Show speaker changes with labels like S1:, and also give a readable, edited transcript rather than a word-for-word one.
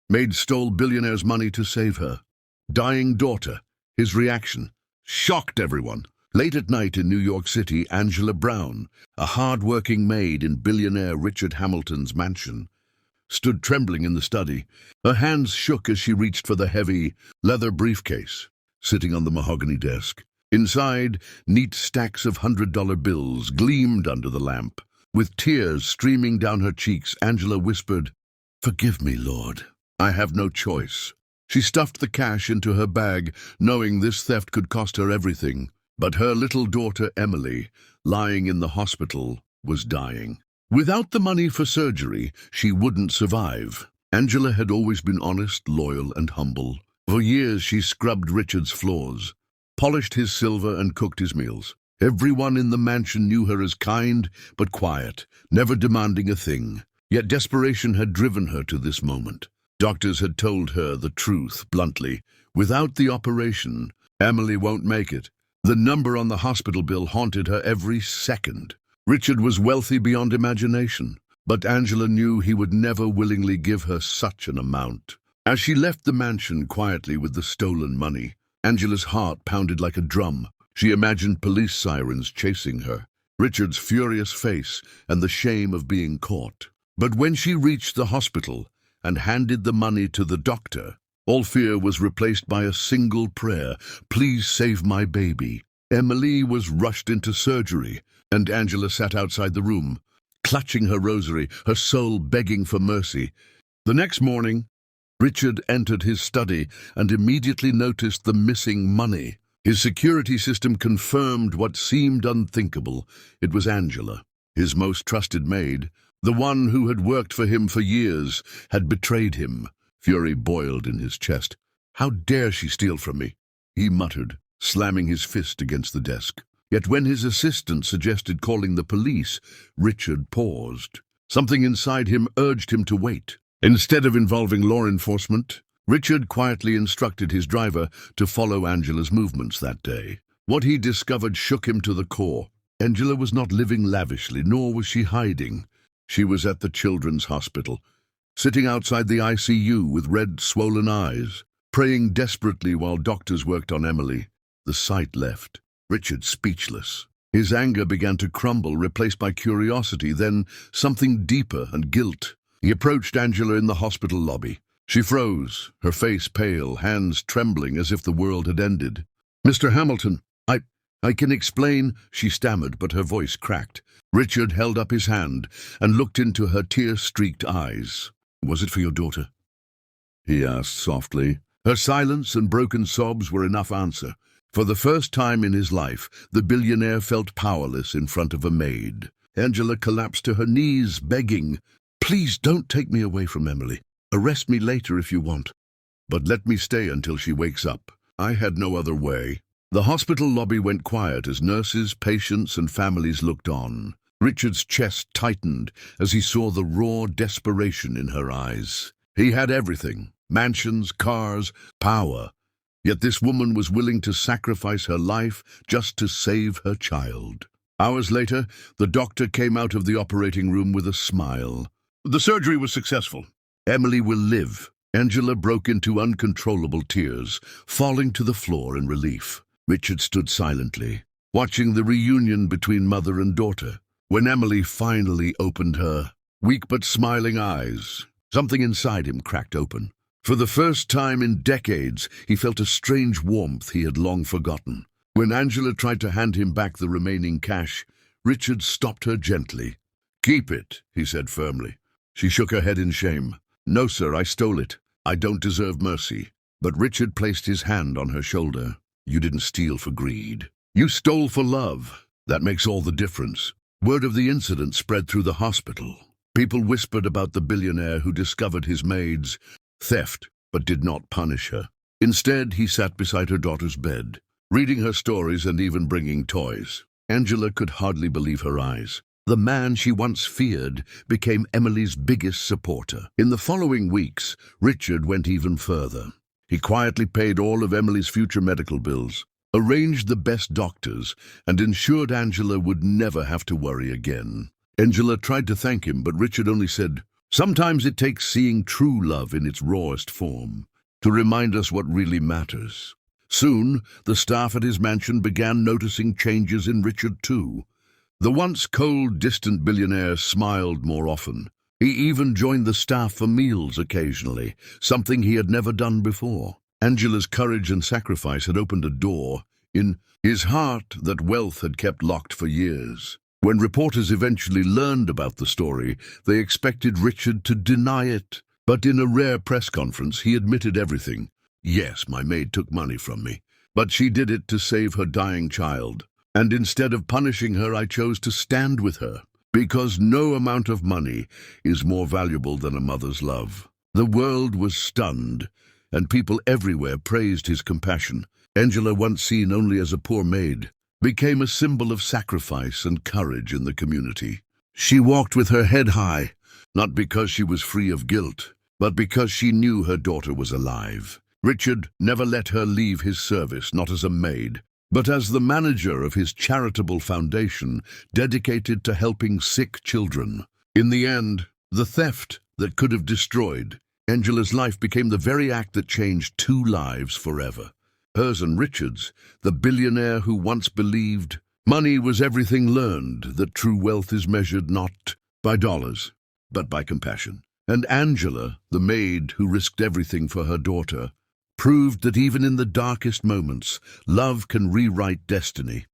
S1: Maid stole billionaire's money to save her. Dying daughter. His reaction shocked everyone. Late at night in New York City, Angela Brown, a hard-working maid in billionaire Richard Hamilton's mansion, stood trembling in the study. Her hands shook as she reached for the heavy leather briefcase sitting on the mahogany desk. Inside, neat stacks of $100 bills gleamed under the lamp. With tears streaming down her cheeks, Angela whispered, "Forgive me, Lord. I have no choice." She stuffed the cash into her bag, knowing this theft could cost her everything. But her little daughter, Emily, lying in the hospital, was dying. Without the money for surgery, she wouldn't survive. Angela had always been honest, loyal, and humble. For years, she scrubbed Richard's floors, polished his silver, and cooked his meals. Everyone in the mansion knew her as kind but quiet, never demanding a thing. Yet desperation had driven her to this moment. Doctors had told her the truth bluntly. Without the operation, Emily won't make it. The number on the hospital bill haunted her every second. Richard was wealthy beyond imagination, but Angela knew he would never willingly give her such an amount. As she left the mansion quietly with the stolen money, Angela's heart pounded like a drum. She imagined police sirens chasing her, Richard's furious face, and the shame of being caught. But when she reached the hospital and handed the money to the doctor, all fear was replaced by a single prayer: "Please save my baby." Emily was rushed into surgery, and Angela sat outside the room, clutching her rosary, her soul begging for mercy. The next morning, Richard entered his study and immediately noticed the missing money. His security system confirmed what seemed unthinkable. It was Angela, his most trusted maid. The one who had worked for him for years had betrayed him. Fury boiled in his chest. "How dare she steal from me?" he muttered, slamming his fist against the desk. Yet when his assistant suggested calling the police, Richard paused. Something inside him urged him to wait. Instead of involving law enforcement, Richard quietly instructed his driver to follow Angela's movements that day. What he discovered shook him to the core. Angela was not living lavishly, nor was she hiding. She was at the children's hospital, sitting outside the ICU with red, swollen eyes, praying desperately while doctors worked on Emily. The sight left Richard speechless. His anger began to crumble, replaced by curiosity, then something deeper and guilt. He approached Angela in the hospital lobby. She froze, her face pale, hands trembling as if the world had ended. "Mr. Hamilton, I can explain," she stammered, but her voice cracked. Richard held up his hand and looked into her tear-streaked eyes. "Was it for your daughter?" he asked softly. Her silence and broken sobs were enough answer. For the first time in his life, the billionaire felt powerless in front of a maid. Angela collapsed to her knees, begging, "Please don't take me away from Emily. Arrest me later if you want, but let me stay until she wakes up." I had no other way. The hospital lobby went quiet as nurses, patients, and families looked on. Richard's chest tightened as he saw the raw desperation in her eyes. He had everything: mansions, cars, power. Yet this woman was willing to sacrifice her life just to save her child. Hours later, the doctor came out of the operating room with a smile. "The surgery was successful. Emily will live." Angela broke into uncontrollable tears, falling to the floor in relief. Richard stood silently, watching the reunion between mother and daughter. When Emily finally opened her weak but smiling eyes, something inside him cracked open. For the first time in decades, he felt a strange warmth he had long forgotten. When Angela tried to hand him back the remaining cash, Richard stopped her gently. "Keep it," he said firmly. She shook her head in shame. "No, sir, I stole it. I don't deserve mercy." But Richard placed his hand on her shoulder. "You didn't steal for greed. You stole for love. That makes all the difference." Word of the incident spread through the hospital. People whispered about the billionaire who discovered his maid's theft, but did not punish her. Instead, he sat beside her daughter's bed, reading her stories and even bringing toys. Angela could hardly believe her eyes. The man she once feared became Emily's biggest supporter. In the following weeks, Richard went even further. He quietly paid all of Emily's future medical bills, arranged the best doctors, and ensured Angela would never have to worry again. Angela tried to thank him, but Richard only said, Sometimes it takes seeing true love in its rawest form to remind us what really matters. Soon, the staff at his mansion began noticing changes in Richard too. The once cold, distant billionaire smiled more often. He even joined the staff for meals occasionally, something he had never done before. Angela's courage and sacrifice had opened a door in his heart that wealth had kept locked for years. When reporters eventually learned about the story, they expected Richard to deny it. But in a rare press conference, he admitted everything. Yes, my maid took money from me, but she did it to save her dying child. And instead of punishing her, I chose to stand with her, because no amount of money is more valuable than a mother's love. The world was stunned, and people everywhere praised his compassion. Angela, once seen only as a poor maid, became a symbol of sacrifice and courage in the community. She walked with her head high, not because she was free of guilt, but because she knew her daughter was alive. Richard never let her leave his service, not as a maid, but as the manager of his charitable foundation dedicated to helping sick children. In the end, the theft that could have destroyed Angela's life became the very act that changed two lives forever. Hers and Richard's, the billionaire who once believed money was everything, learned that true wealth is measured not by dollars, but by compassion. And Angela, the maid who risked everything for her daughter, proved that even in the darkest moments, love can rewrite destiny.